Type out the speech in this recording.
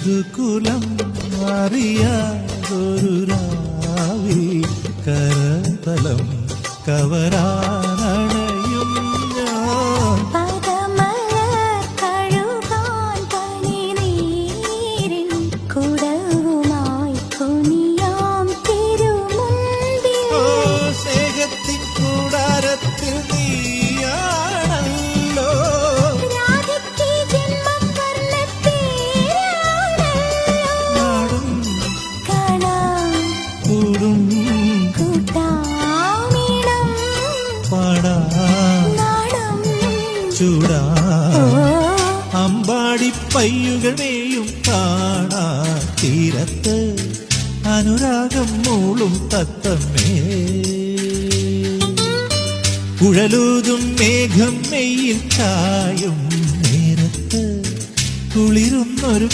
ഋതുകുലം അറിയാതൊരു രാവിൽ കരതലം കവരാനണയും ഞാൻ. പദമലർ കഴുകാൻ പനിനീരിൻ കുടവുമായി കുനിയാം തിരുമുൻപിൽ. സ്നേഹത്തിൻ കൂടാരത്തിൽ നീയാണല്ലോ. രാധയ്ക്ക് ജന്മം വർണ്ണത്തേരാണല്ലോ. നാടും കാണാം കൂടും കൂട്ടാമിടം പാടാം നാണം ചൂടാ. ഓ അമ്പാടി പയ്യുകളെയും കാണാ തീരത്ത് അനുരാഗം മൂളും തത്തമ്മേ. കുഴലൂതും മേഘം മെയ്യിൽ ചായും നേരത്ത് കുളിരുന്നൊരു